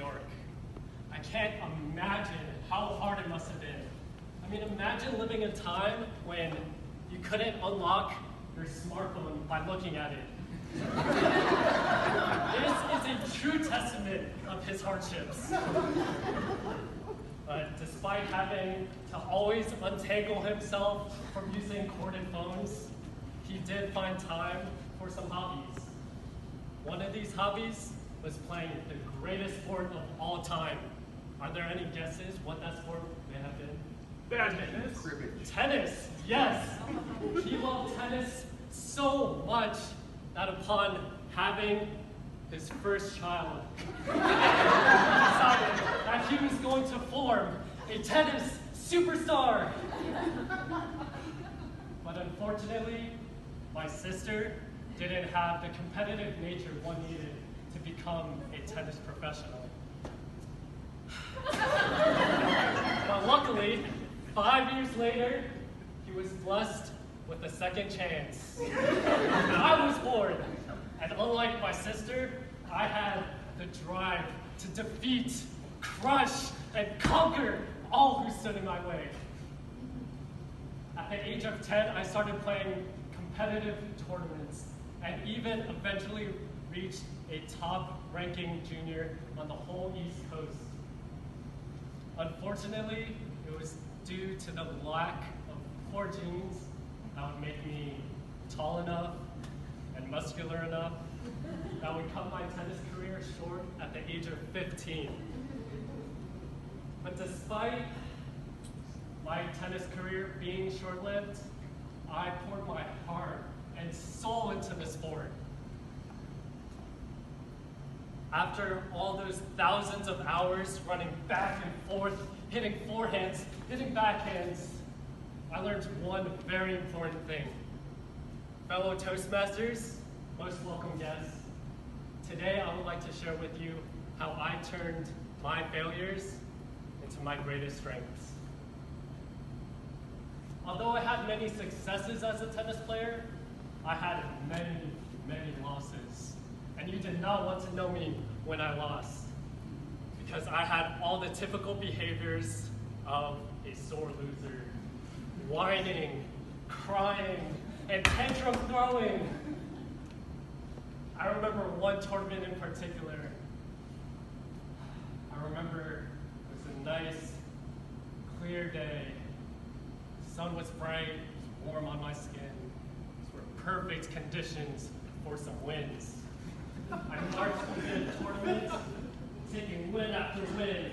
York. I can't imagine how hard it must have been. I mean, imagine living in a time when you couldn't unlock your smartphone by looking at it. This is a true testament of his hardships. But despite having to always untangle himself from using corded phones, he did find time for some hobbies. One of these hobbies was playing the greatest sport of all time. Are there any guesses what that sport may have been? Badminton. Cribbage. Tennis, yes. He loved tennis so much that upon having his first child, he decided that he was going to form a tennis superstar. But unfortunately, my sister didn't have the competitive nature one needed to become a tennis professional. But luckily, 5 years later, he was blessed with a second chance. I was born, and unlike my sister, I had the drive to defeat, crush, and conquer all who stood in my way. At the age of 10, I started playing competitive tournaments and even eventually reached a top-ranking junior on the whole East Coast. Unfortunately, it was due to the lack of core genes that would make me tall enough and muscular enough that would cut my tennis career short at the age of 15. But despite my tennis career being short-lived, I poured my heart and soul into the sport. After all those thousands of hours running back and forth, hitting forehands, hitting backhands, I learned one very important thing. Fellow Toastmasters, most welcome guests, today I would like to share with you how I turned my failures into my greatest strengths. Although I had many successes as a tennis player, I had many, many losses. And you did not want to know me when I lost, because I had all the typical behaviors of a sore loser. Whining, crying, and tantrum throwing. I remember one tournament in particular. I remember it was a nice, clear day. The sun was bright, it was warm on my skin. These were perfect conditions for some wins. I marched through the tournament, taking win after win.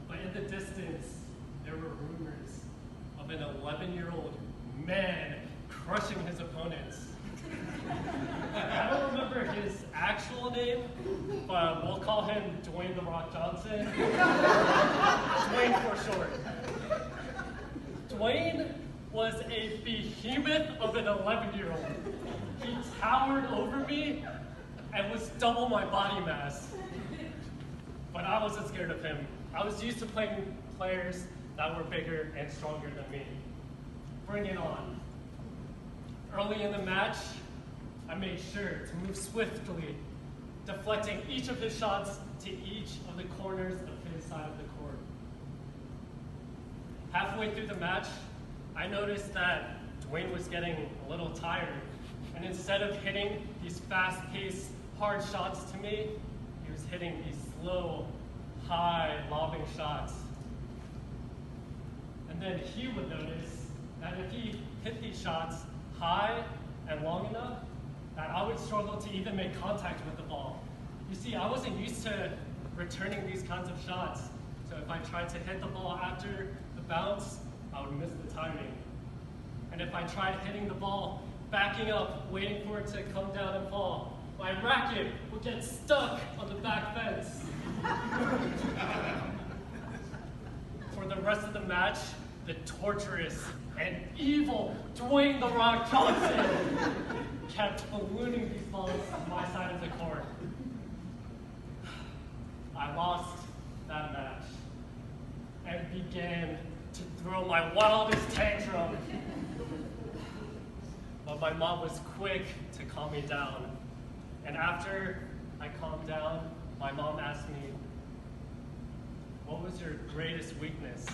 But in the distance, there were rumors of an 11-year-old man crushing his opponents. I don't remember his actual name, but we'll call him Dwayne "The Rock" Johnson. Dwayne for short. Dwayne was a behemoth of an 11-year-old. He towered over me and was double my body mass. But I wasn't scared of him. I was used to playing players that were bigger and stronger than me. Bring it on. Early in the match, I made sure to move swiftly, deflecting each of his shots to each of the corners of his side of the court. Halfway through the match, I noticed that Dwayne was getting a little tired, and instead of hitting these fast-paced, hard shots to me, he was hitting these slow, high, lobbing shots. And then he would notice that if he hit these shots high and long enough, that I would struggle to even make contact with the ball. You see, I wasn't used to returning these kinds of shots, so if I tried to hit the ball after the bounce, I would miss the timing. And if I tried hitting the ball, backing up, waiting for it to come down and fall, my racket would get stuck on the back fence. For the rest of the match, the torturous and evil Dwayne "The Rock" Johnson kept ballooning these balls to my side of the court. I lost that match and began to throw my wildest tantrum. But my mom was quick to calm me down. And after I calmed down, my mom asked me, what was your greatest weakness? I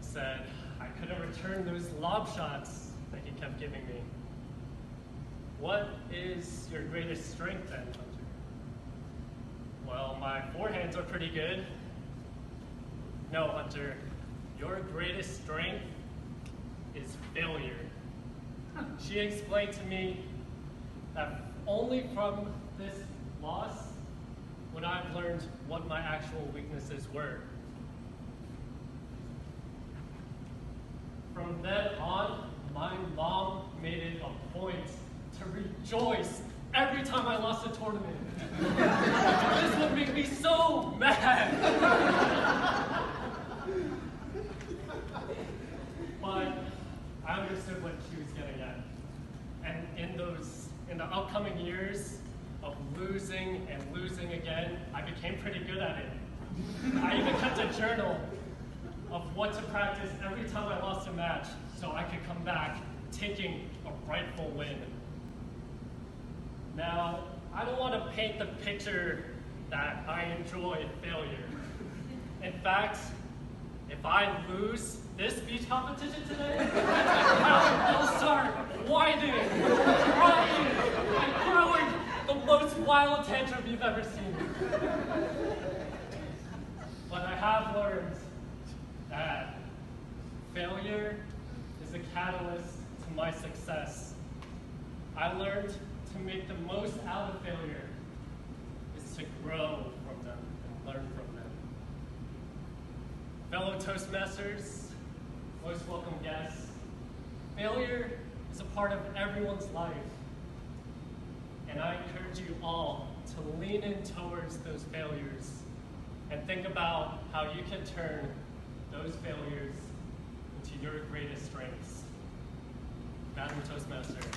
said, I couldn't return those lob shots that he kept giving me. What is your greatest strength then, Hunter? Well, my forehands are pretty good. No, Hunter, your greatest strength is failure. She explained to me that only from this loss would I have learned what my actual weaknesses were. From then on, my mom made it a point to rejoice every time I lost a tournament. This would make me so mad. But I understood what she was getting at. And in the upcoming years of losing and losing again, I became pretty good at it. I even kept a journal of what to practice every time I lost a match so I could come back taking a rightful win. Now, I don't want to paint the picture that I enjoy failure. In fact, if I lose this speech competition today, I'll start whining, crying, and throwing the most wild tantrum you've ever seen. But I have learned that failure is a catalyst to my success. I learned to make the most out of failure is to grow from them and learn from them. Fellow Toastmasters, most welcome guests, failure is a part of everyone's life. And I encourage you all to lean in towards those failures and think about how you can turn those failures into your greatest strengths. Madam Toastmaster.